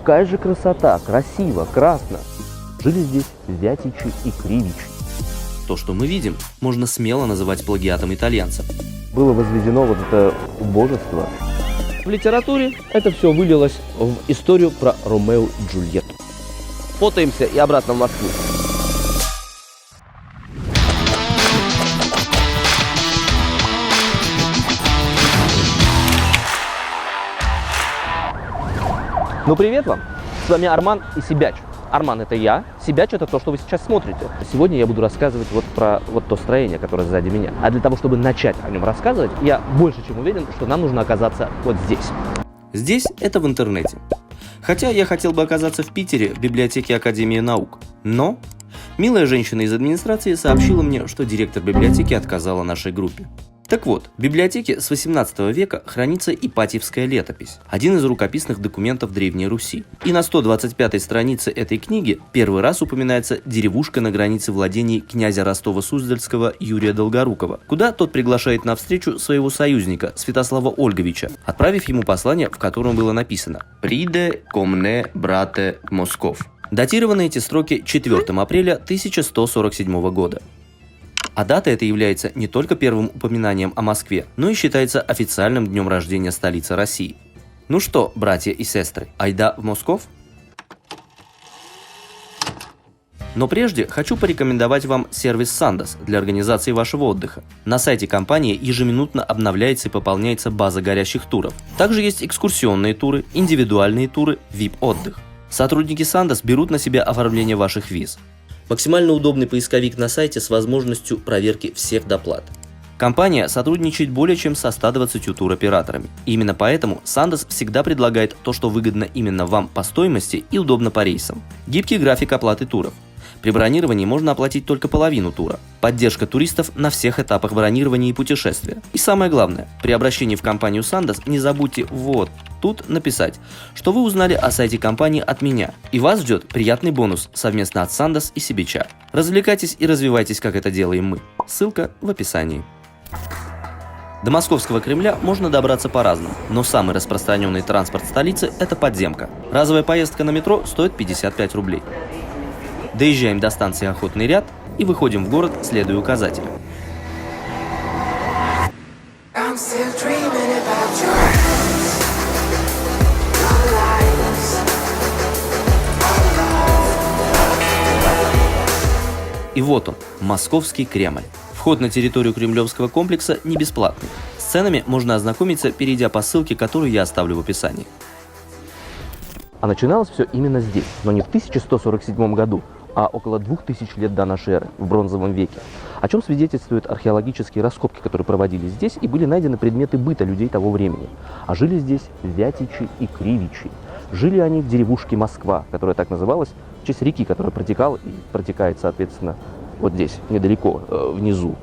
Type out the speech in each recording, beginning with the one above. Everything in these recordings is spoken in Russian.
какая же красота, красиво, красно. Жили здесь Вятичи и Кривичи. То, что мы видим, можно смело называть плагиатом итальянцев. Было возведено вот это убожество. В литературе это все вылилось в историю про Ромео и Джульетту. Фотаемся и обратно в Москву. Ну привет вам, с вами Арман и Сибяч. Арман — это я, Сибяч — это то, что вы сейчас смотрите. Сегодня я буду рассказывать вот про то строение, которое сзади меня. А для того, чтобы начать о нем рассказывать, я больше чем уверен, что нам нужно оказаться вот здесь. Здесь это в интернете. Хотя я хотел бы оказаться в Питере, в библиотеке Академии наук. Но милая женщина из администрации сообщила мне, что директор библиотеки отказала нашей группе. Так вот, в библиотеке с 18 века хранится Ипатьевская летопись, один из рукописных документов Древней Руси. И на 125-й странице этой книги первый раз упоминается деревушка на границе владений князя Ростова-Суздальского Юрия Долгорукова, куда тот приглашает на встречу своего союзника Святослава Ольговича, отправив ему послание, в котором было написано «Приде ко мне, брате Москов». Датированы эти строки 4 апреля 1147 года. А дата эта является не только первым упоминанием о Москве, но и считается официальным днем рождения столицы России. Ну что, братья и сестры, айда в Москов? Но прежде хочу порекомендовать вам сервис Sandos для организации вашего отдыха. На сайте компании ежеминутно обновляется и пополняется база горящих туров. Также есть экскурсионные туры, индивидуальные туры, VIP-отдых. Сотрудники Sandos берут на себя оформление ваших виз. Максимально удобный поисковик на сайте с возможностью проверки всех доплат. Компания сотрудничает более чем со 120 туроператорами. И именно поэтому Sandos всегда предлагает то, что выгодно именно вам по стоимости и удобно по рейсам. Гибкий график оплаты туров. При бронировании можно оплатить только половину тура. Поддержка туристов на всех этапах бронирования и путешествия. И самое главное, при обращении в компанию Sandos не забудьте вот тут написать, что вы узнали о сайте компании от меня. И вас ждет приятный бонус совместно от Sandos и Сибяча. Развлекайтесь и развивайтесь, как это делаем мы. Ссылка в описании. До Московского Кремля можно добраться по-разному, но самый распространенный транспорт столицы – это подземка. Разовая поездка на метро стоит 55 рублей. Доезжаем до станции Охотный ряд и выходим в город, следуя указателям. И вот он, Московский Кремль. Вход на территорию Кремлевского комплекса не бесплатный. С ценами можно ознакомиться, перейдя по ссылке, которую я оставлю в описании. А начиналось все именно здесь, но не в 1147 году, а около 2000 лет до нашей эры, в бронзовом веке. О чем свидетельствуют археологические раскопки, которые проводились здесь, и были найдены предметы быта людей того времени. А жили здесь Вятичи и Кривичи. Жили они в деревушке Москва, которая так называлась в честь реки, которая протекала и протекает, соответственно, вот здесь, недалеко, внизу.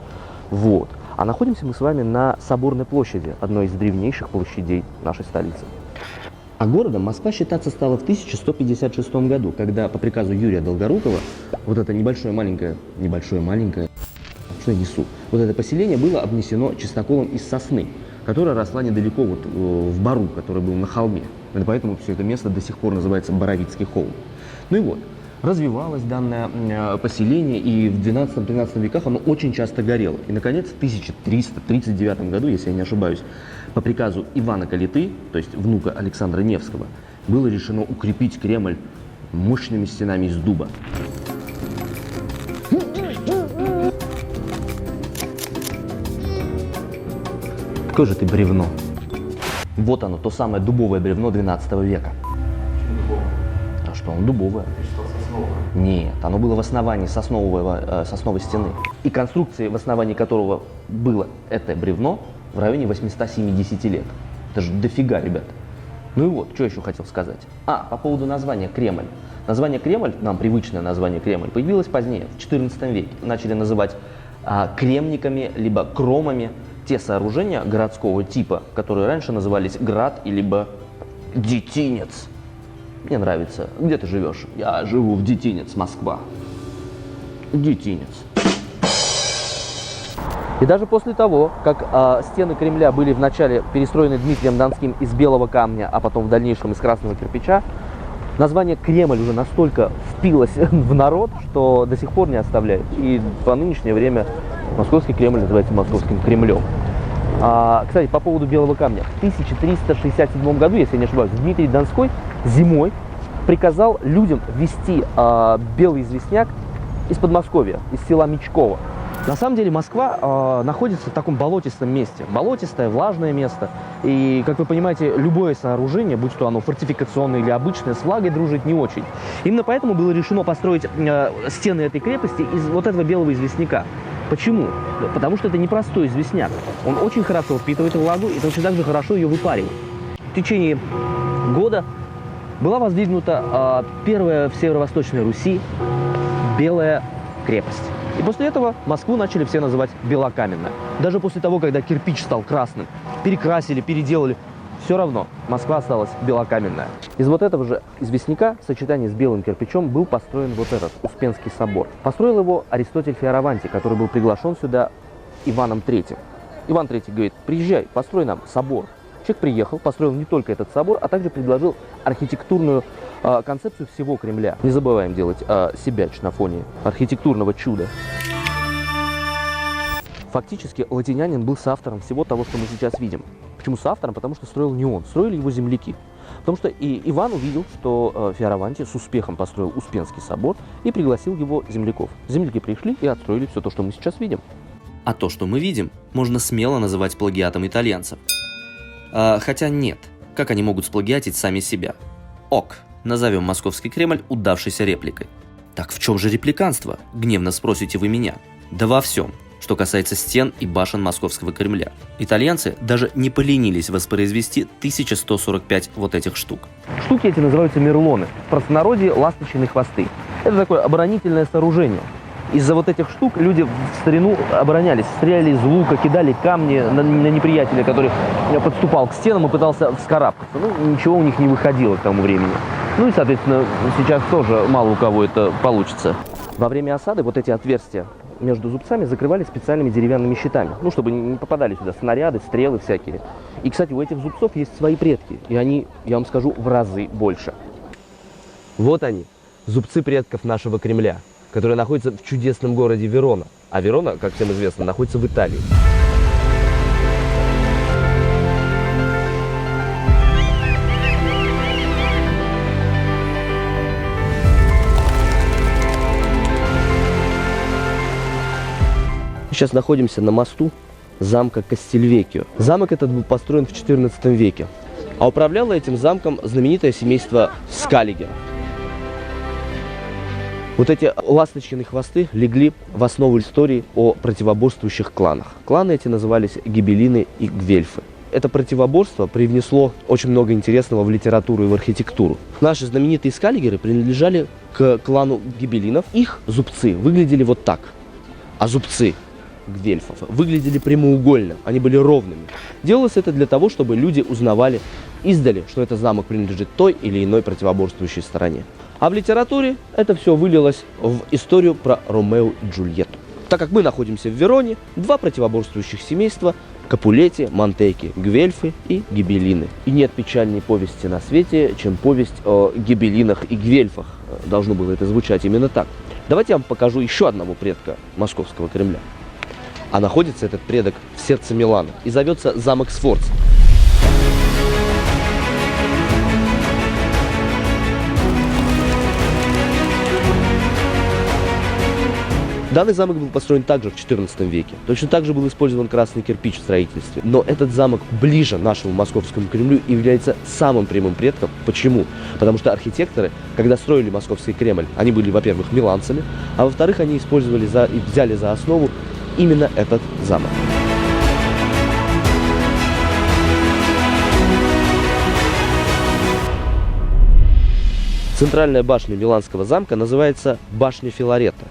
Вот. А находимся мы с вами на Соборной площади, одной из древнейших площадей нашей столицы. А городом Москва считаться стала в 1156 году, когда по приказу Юрия Долгорукова вот это небольшое маленькое, что я несу, вот это поселение было обнесено чистоколом из сосны, которая росла недалеко вот в бару, который был на холме. И поэтому все это место до сих пор называется Боровицкий холм. Ну и вот, развивалось данное поселение, и в 12-13 веках оно очень часто горело. И, наконец, в 1339 году, если я не ошибаюсь, по приказу Ивана Калиты, то есть внука Александра Невского, было решено укрепить Кремль мощными стенами из дуба. Какое же ты бревно. Вот оно, то самое дубовое бревно 12 века. А что, оно дубовое? Нет, оно было в основании сосновой стены. И конструкции, в основании которого было это бревно, в районе 870 лет. Это же дофига, ребят. Ну и вот, что еще хотел сказать. По поводу названия Кремль. Название Кремль, нам привычное название Кремль, появилось позднее, в XIV веке. Начали называть кремниками, либо кромами те сооружения городского типа, которые раньше назывались град, либо детинец. Мне нравится. Где ты живешь? Я живу в Детинец, Москва. Детинец. И даже после того, как стены Кремля были вначале перестроены Дмитрием Донским из белого камня, а потом в дальнейшем из красного кирпича, Название Кремль уже настолько впилось в народ, что до сих пор не оставляет. И по нынешнее время Московский Кремль называется Московским Кремлем. Кстати, по поводу белого камня. В 1367 году, если я не ошибаюсь, Дмитрий Донской зимой приказал людям везти белый известняк из Подмосковья, из села Мечково. На самом деле Москва находится в таком болотистом месте. Болотистое, влажное место. И, как вы понимаете, любое сооружение, будь то оно фортификационное или обычное, с влагой дружит не очень. Именно поэтому было решено построить стены этой крепости из вот этого белого известняка. Почему? Потому что это непростой известняк. Он очень хорошо впитывает влагу и точно так же хорошо ее выпаривает. В течение года была воздвигнута первая в Северо-Восточной Руси белая крепость. И после этого Москву начали все называть Белокаменная. Даже после того, когда кирпич стал красным, перекрасили, переделали, все равно Москва осталась Белокаменная. Из вот этого же известняка в сочетании с белым кирпичом был построен вот этот Успенский собор. Построил его Аристотель Фиораванти, который был приглашен сюда Иваном III. Иван III говорит: приезжай, построй нам собор. Человек приехал, построил не только этот собор, а также предложил архитектурную концепцию всего Кремля. Не забываем делать сибяч на фоне архитектурного чуда. Фактически латинянин был соавтором всего того, что мы сейчас видим. Почему соавтором? Потому что строил не он, строили его земляки. Потому что и Иван увидел, что Фиораванти с успехом построил Успенский собор и пригласил его земляков. Земляки пришли и отстроили все то, что мы сейчас видим. А то, что мы видим, можно смело называть плагиатом итальянцев. Хотя нет, как они могут сплагиатить сами себя? Ок, назовем Московский Кремль удавшейся репликой. Так в чем же репликанство? Гневно спросите вы меня. Да во всем, что касается стен и башен Московского Кремля. Итальянцы даже не поленились воспроизвести 1145 вот этих штук. Штуки эти называются мерлоны, в простонародье ласточкиные хвосты. Это такое оборонительное сооружение. Из-за вот этих штук люди в старину оборонялись, стреляли из лука, кидали камни на неприятеля, который подступал к стенам и пытался вскарабкаться. Ну, ничего у них не выходило к тому времени. Ну и, соответственно, сейчас тоже мало у кого это получится. Во время осады вот эти отверстия между зубцами закрывали специальными деревянными щитами, ну, чтобы не попадали сюда снаряды, стрелы всякие. И, кстати, у этих зубцов есть свои предки, и они, я вам скажу, в разы больше. Вот они, зубцы предков нашего Кремля, которые находятся в чудесном городе Верона. А Верона, как всем известно, находится в Италии. Сейчас находимся на мосту замка Кастельвекио. Замок этот был построен в XIV веке. А управляло этим замком знаменитое семейство Скаллигеров. Вот эти ласточкины хвосты легли в основу истории о противоборствующих кланах. Кланы эти назывались гибеллины и гвельфы. Это противоборство привнесло очень много интересного в литературу и в архитектуру. Наши знаменитые скаллигеры принадлежали к клану гибеллинов. Их зубцы выглядели вот так, а зубцы гвельфов выглядели прямоугольно, они были ровными. Делалось это для того, чтобы люди узнавали издали, что этот замок принадлежит той или иной противоборствующей стороне. А в литературе это все вылилось в историю про Ромео и Джульетту. Так как мы находимся в Вероне, два противоборствующих семейства – Капулети, Монтеки, гвельфы и гибеллины. И нет печальней повести на свете, чем повесть о гибеллинах и гвельфах. Должно было это звучать именно так. Давайте я вам покажу еще одного предка Московского Кремля. А находится этот предок в сердце Милана и зовется замок Сфорца. Данный замок был построен также в XIV веке. Точно так же был использован красный кирпич в строительстве. Но этот замок ближе нашему Московскому Кремлю и является самым прямым предком. Почему? Потому что архитекторы, когда строили Московский Кремль, они были, во-первых, миланцами, а во-вторых, они использовали и взяли за основу именно этот замок. Центральная башня Миланского замка называется башня Филарета.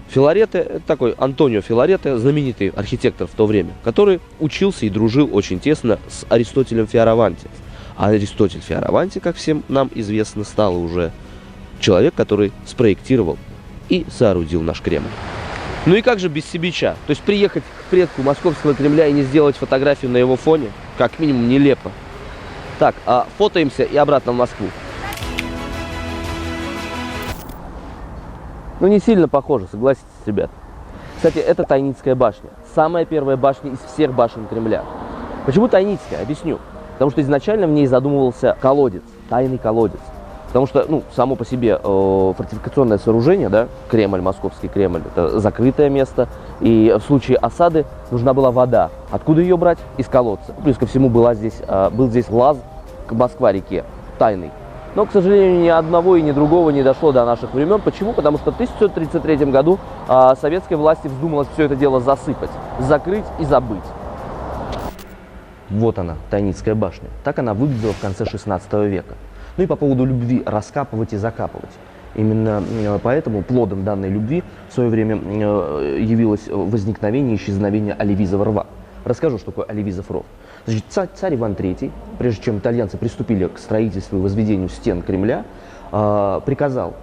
Филарете – это такой Антонио Филарете, знаменитый архитектор в то время, который учился и дружил очень тесно с Аристотелем Фиораванти. А Аристотель Фиораванти, как всем нам известно, стал уже человек, который спроектировал и соорудил наш Кремль. Ну и как же без сибича? То есть приехать к предку Московского Кремля и не сделать фотографию на его фоне? Как минимум нелепо. Так, фотоемся и обратно в Москву. Ну, не сильно похоже, согласитесь, ребят. Кстати, это Тайницкая башня. Самая первая башня из всех башен Кремля. Почему Тайницкая? Объясню. Потому что изначально в ней задумывался колодец, тайный колодец. Потому что, ну, само по себе фортификационное сооружение, да, Кремль, Московский Кремль, это закрытое место. И в случае осады нужна была вода. Откуда ее брать? Из колодца. Плюс ко всему был здесь лаз к Москва-реке, тайный. Но, к сожалению, ни одного и ни другого не дошло до наших времен. Почему? Потому что в 1933 году советской власти вздумалось все это дело засыпать, закрыть и забыть. Вот она, Тайницкая башня. Так она выглядела в конце 16 века. Ну и по поводу любви раскапывать и закапывать. Именно поэтому плодом данной любви в свое время явилось возникновение и исчезновение Оливизова рва. Расскажу, что такое Оливизов ров. Значит, царь Иван III, прежде чем итальянцы приступили к строительству и возведению стен Кремля, приказал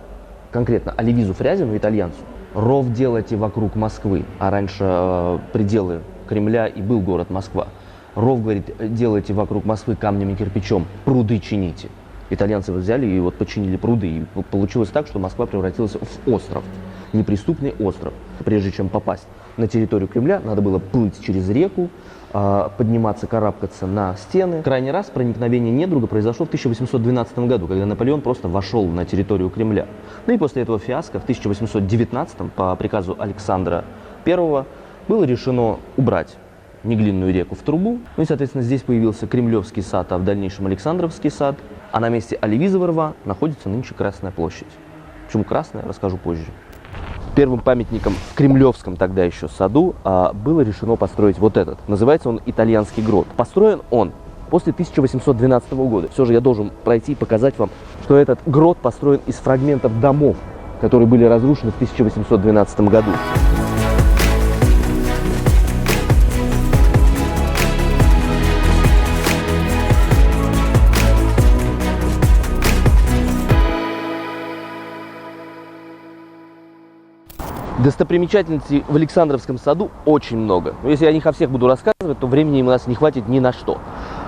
конкретно Оливизу Фрязину, итальянцу, ров делайте вокруг Москвы, а раньше пределы Кремля и был город Москва. Ров, говорит, делайте вокруг Москвы камнем и кирпичом, пруды чините. Итальянцы взяли и вот починили пруды, и получилось так, что Москва превратилась в остров, неприступный остров. Прежде чем попасть на территорию Кремля, надо было плыть через реку, подниматься, карабкаться на стены. Крайний раз проникновение недруга произошло в 1812 году, когда Наполеон просто вошел на территорию Кремля. Ну и после этого фиаско в 1819 по приказу Александра I было решено убрать Неглинную реку в трубу. Ну и, соответственно, здесь появился Кремлевский сад, а в дальнейшем Александровский сад. А на месте Оливизова рва находится нынче Красная площадь. Почему Красная, расскажу позже. Первым памятником в Кремлевском тогда еще саду было решено построить вот этот. Называется он Итальянский грот. Построен он после 1812 года. Все же я должен пройти и показать вам, что этот грот построен из фрагментов домов, которые были разрушены в 1812 году. Достопримечательностей в Александровском саду очень много. Но если я о них о всех буду рассказывать, то времени у нас не хватит ни на что.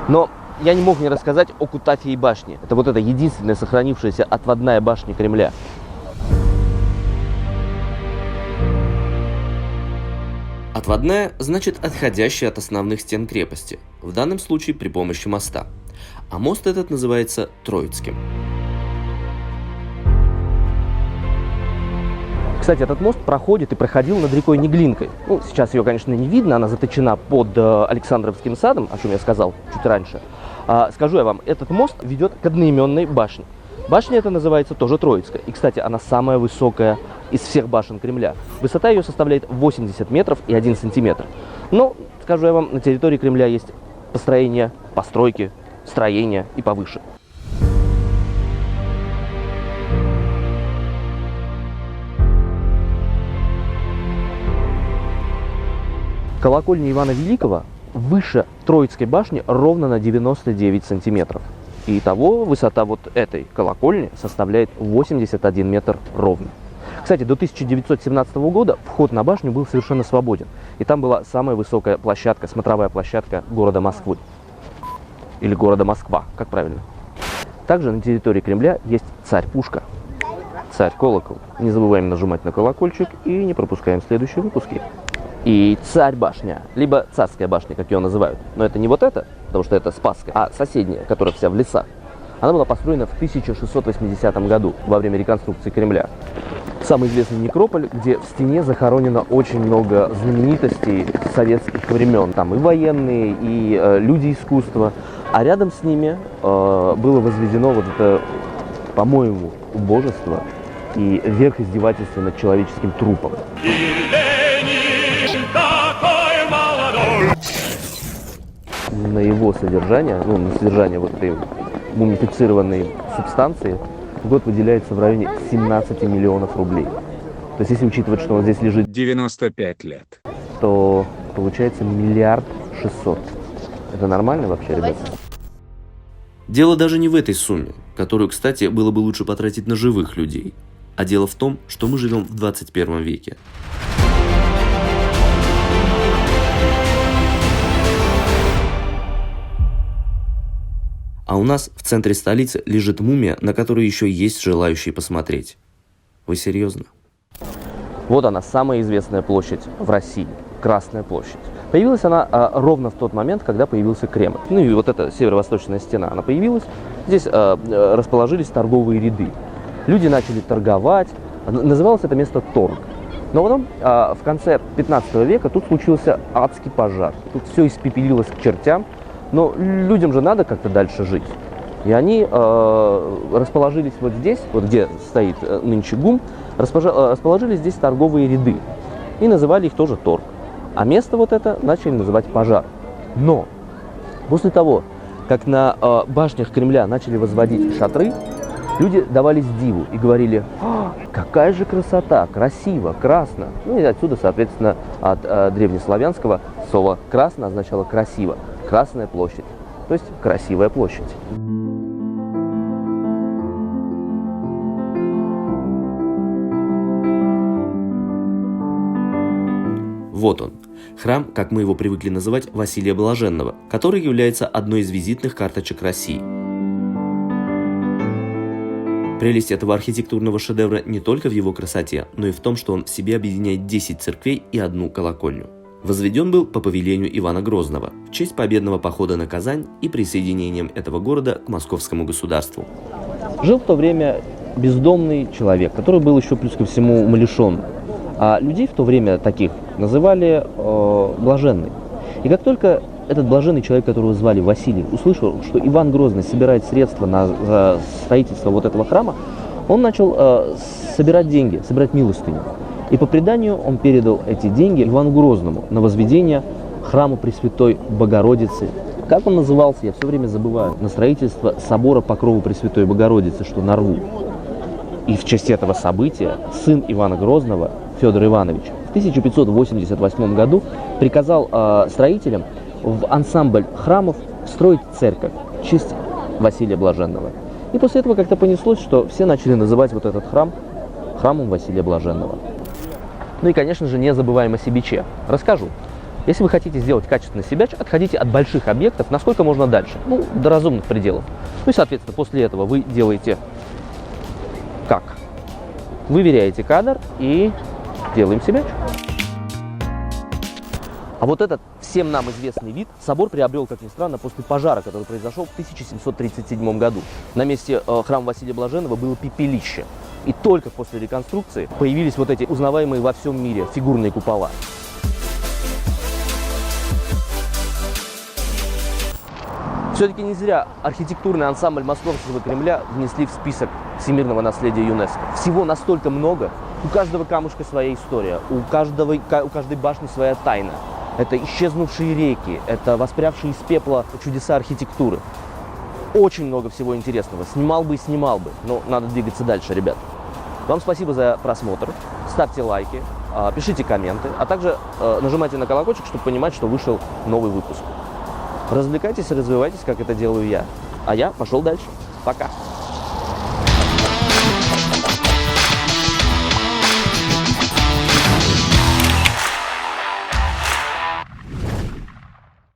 Но я не мог не рассказать о Кутафьей башне. Это вот эта единственная сохранившаяся отводная башня Кремля. Отводная значит отходящая от основных стен крепости, в данном случае при помощи моста. А мост этот называется Троицким. Кстати, этот мост проходит и проходил над рекой Неглинкой. Ну, сейчас ее, конечно, не видно, она заточена под Александровским садом, о чем я сказал чуть раньше. Скажу я вам, этот мост ведет к одноименной башне. Башня эта называется тоже Троицкая. И, кстати, она самая высокая из всех башен Кремля. Высота ее составляет 80 метров и 1 сантиметр. Но, скажу я вам, на территории Кремля есть построения, строения и повыше. Колокольня Ивана Великого выше Троицкой башни ровно на 99 сантиметров. И итого высота вот этой колокольни составляет 81 метр ровно. Кстати, до 1917 года вход на башню был совершенно свободен. И там была самая высокая площадка, смотровая площадка города Москвы. Или города Москва, как правильно. Также на территории Кремля есть царь-пушка, царь-колокол. Не забываем нажимать на колокольчик и не пропускаем следующие выпуски. И царь-башня, либо царская башня, как ее называют. Но это не вот это, потому что это Спасская, а соседняя, которая вся в лесах. Она была построена в 1680 году, во время реконструкции Кремля. Самый известный некрополь, где в стене захоронено очень много знаменитостей советских времен. Там и военные, и люди искусства. А рядом с ними было возведено вот это, по-моему, убожество и верх издевательства над человеческим трупом. На его содержание, на содержание вот этой мумифицированной субстанции в год выделяется в районе 17 миллионов рублей. То есть, если учитывать, что он здесь лежит 95 лет, то получается 1 600 000 000. Это нормально вообще, ребята? Дело даже не в этой сумме, которую, кстати, было бы лучше потратить на живых людей. А дело в том, что мы живем в 21 веке. А у нас в центре столицы лежит мумия, на которую еще есть желающие посмотреть. Вы серьезно? Вот она, самая известная площадь в России, Красная площадь. Появилась она ровно в тот момент, когда появился Кремль. Ну и вот эта северо-восточная стена, она появилась. Здесь расположились торговые ряды. Люди начали торговать. Называлось это место торг. Но потом в конце 15 века тут случился адский пожар. Тут все испепелилось к чертям. Но людям же надо как-то дальше жить. И они расположились вот здесь, вот где стоит нынче ГУМ, расположили здесь торговые ряды. И называли их тоже торг. А место вот это начали называть пожар. Но после того, как на башнях Кремля начали возводить шатры, люди давались диву и говорили: какая же красота, красиво, красно. Ну и отсюда, соответственно, от древнеславянского слово «красно» означало «красиво». Красная площадь, то есть красивая площадь. Вот он, храм, как мы его привыкли называть, Василия Блаженного, который является одной из визитных карточек России. Прелесть этого архитектурного шедевра не только в его красоте, но и в том, что он в себе объединяет 10 церквей и одну колокольню. Возведен был по повелению Ивана Грозного в честь победного похода на Казань и присоединением этого города к московскому государству. Жил в то время бездомный человек, который был еще плюс ко всему умалишенным. А людей в то время таких называли блаженный. И как только этот блаженный человек, которого звали Василий, услышал, что Иван Грозный собирает средства на строительство вот этого храма, он начал собирать деньги, собирать милостыню. И по преданию он передал эти деньги Ивану Грозному на возведение храма Пресвятой Богородицы. Как он назывался, я все время забываю. На строительство собора Покрова Пресвятой Богородицы, что на Рву. И в честь этого события сын Ивана Грозного, Федор Иванович, в 1588 году приказал строителям в ансамбль храмов строить церковь в честь Василия Блаженного. И после этого как-то понеслось, что все начали называть вот этот храм храмом Василия Блаженного. Ну и, конечно же, не забываем о себяче. Расскажу. Если вы хотите сделать качественный себяч, отходите от больших объектов насколько можно дальше, ну, до разумных пределов. Ну и, соответственно, после этого вы делаете как? Выверяете кадр и делаем себяч. А вот этот всем нам известный вид собор приобрел, как ни странно, после пожара, который произошел в 1737 году. На месте храма Василия Блаженного было пепелище. И только после реконструкции появились вот эти узнаваемые во всем мире фигурные купола. Все-таки не зря архитектурный ансамбль Московского Кремля внесли в список всемирного наследия ЮНЕСКО. Всего настолько много. У каждого камушка своя история, у каждой башни своя тайна. Это исчезнувшие реки, это воспрявшие из пепла чудеса архитектуры. Очень много всего интересного. Снимал бы и снимал бы. Но надо двигаться дальше, ребят. Вам спасибо за просмотр. Ставьте лайки, пишите комменты, а также нажимайте на колокольчик, чтобы понимать, что вышел новый выпуск. Развлекайтесь и развивайтесь, как это делаю я. А я пошел дальше. Пока.